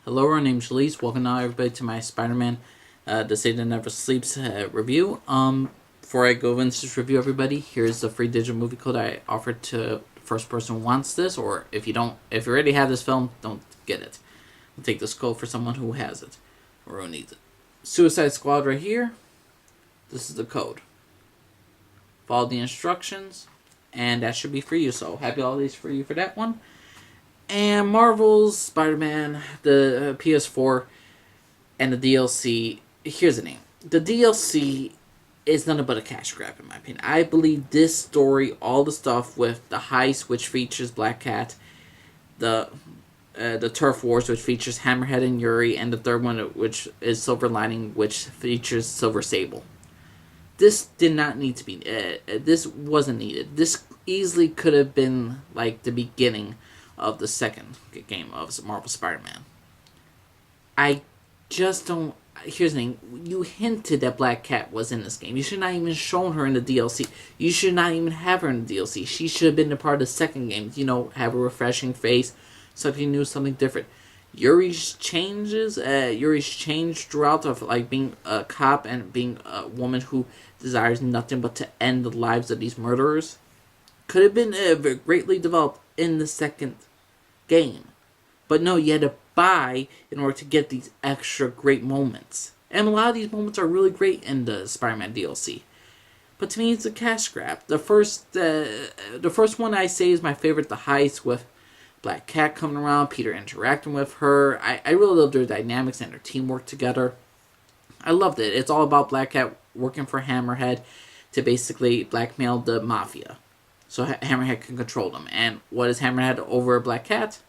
Hello, my name's Shalise. Welcome now, everybody, to my Spider-Man The Satan Never Sleeps review. Before I go into this review, everybody, here's the free digital movie code I offered to the first person who wants this, or if you already have this film, don't get it. I'll take this code for someone who has it, or who needs it. Suicide Squad right here. This is the code. Follow the instructions, and that should be for you, so happy holidays for you for that one. And Marvel's Spider-Man, the PS4, and the DLC. Here's the name. The DLC is nothing but a cash grab, in my opinion. I believe this story, all the stuff with the heist, which features Black Cat, the Turf Wars, which features Hammerhead and Yuri, and the third one, which is Silver Lining, which features Silver Sable. This did not need to be. This wasn't needed. This easily could have been like the beginning of the second game of Marvel Spider-Man. I just don't... Here's the thing. You hinted that Black Cat was in this game. You should not even shown her in the DLC. You should not even have her in the DLC. She should have been a part of the second game. You know, have a refreshing face, something new, something different. Yuri's changed throughout of like being a cop and being a woman who desires nothing but to end the lives of these murderers. Could have been greatly developed in the second game. But no, you had to buy in order to get these extra great moments. And a lot of these moments are really great in the Spider-Man DLC. But to me, it's a cash grab. The first one I say is my favorite, the heist with Black Cat coming around, Peter interacting with her. I really love their dynamics and their teamwork together. I loved it. It's all about Black Cat working for Hammerhead to basically blackmail the Mafia, so Hammerhead can control them. And what is Hammerhead over Black Cat?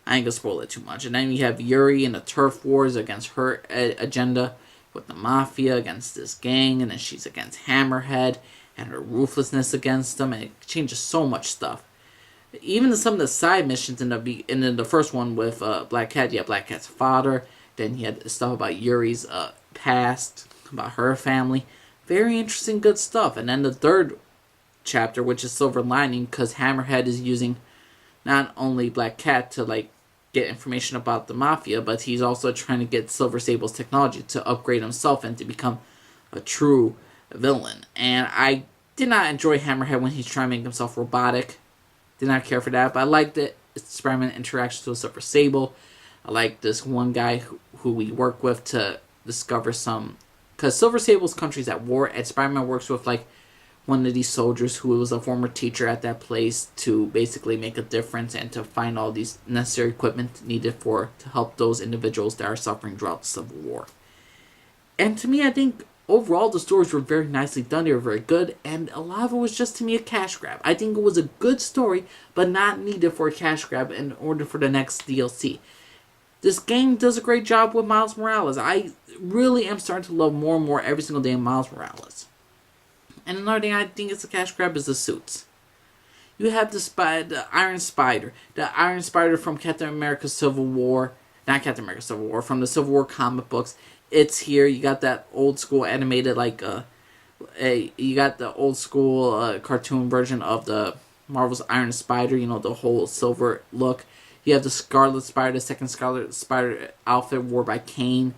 I ain't gonna spoil it too much. And then you have Yuri and the Turf Wars against her agenda with the Mafia against this gang, and then she's against Hammerhead and her ruthlessness against them, and it changes so much stuff. Even some of the side missions in the first one with Black Cat, you have Black Cat's father. Then you had stuff about Yuri's past, about her family. Very interesting, good stuff. And then the third chapter, which is Silver Lining, because Hammerhead is using not only Black Cat to like get information about the Mafia, but he's also trying to get Silver Sable's technology to upgrade himself and to become a true villain. And I did not enjoy Hammerhead when he's trying to make himself robotic. Did not care for that, but I liked it. Spider-Man interactions with Silver Sable. I like this one guy who we work with to discover some... Because Silver Sable's country's at war, and Spider-Man works with like one of these soldiers who was a former teacher at that place to basically make a difference and to find all these necessary equipment needed to help those individuals that are suffering throughout the Civil War. And to me, I think overall the stories were very nicely done. They were very good, and a lot of it was just to me a cash grab. I think it was a good story, but not needed for a cash grab in order for the next DLC. This game does a great job with Miles Morales. I really am starting to love more and more every single day of Miles Morales. And another thing I think is a cash grab is the suits. You have the Iron Spider. The Iron Spider from Captain America Civil War. Not Captain America Civil War, from the Civil War comic books. It's here. You got that old school animated, you got the old school cartoon version of the Marvel's Iron Spider, you know, the whole silver look. You have the Scarlet Spider, the second Scarlet Spider outfit worn by Kane.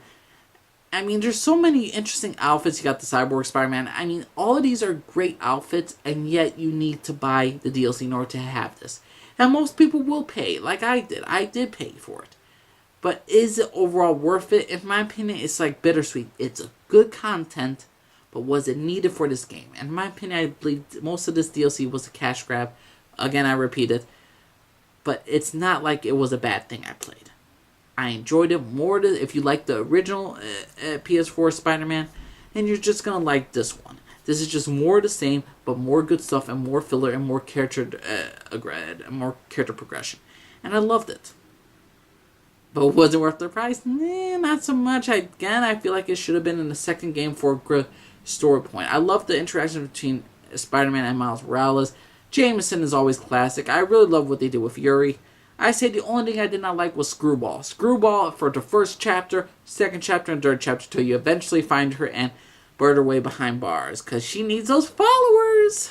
I mean, there's so many interesting outfits. You got the Cyborg Spider-Man. I mean, all of these are great outfits, and yet you need to buy the DLC in order to have this. And most people will pay, like I did. I did pay for it. But is it overall worth it? In my opinion, it's like bittersweet. It's a good content, but was it needed for this game? And in my opinion, I believe most of this DLC was a cash grab. Again, I repeat it. But it's not like it was a bad thing I played. I enjoyed it more. If you like the original PS4 Spider-Man, and you're just going to like this one. This is just more of the same, but more good stuff and more filler and more character progression. And I loved it. But was it worth the price? Not so much. I feel like it should have been in the second game for a good story point. I love the interaction between Spider-Man and Miles Morales. Jameson is always classic. I really love what they did with Yuri. I say the only thing I did not like was Screwball. Screwball for the first chapter, second chapter, and third chapter till you eventually find her and bird her way behind bars. Because she needs those followers.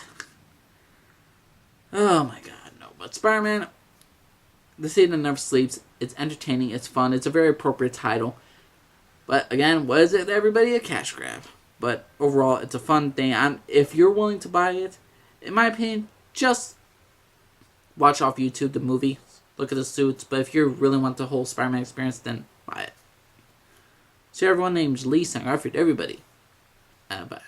Oh my god, no. But Spider-Man, The Satan Never Sleeps It's entertaining. It's fun. It's a very appropriate title. But again, was it everybody a cash grab? But overall, it's a fun thing. If you're willing to buy it, in my opinion, just watch off YouTube the movie. Look at the suits. But if you really want the whole Spider-Man experience, then buy it. So everyone, name's Lee, saying everybody. Bye.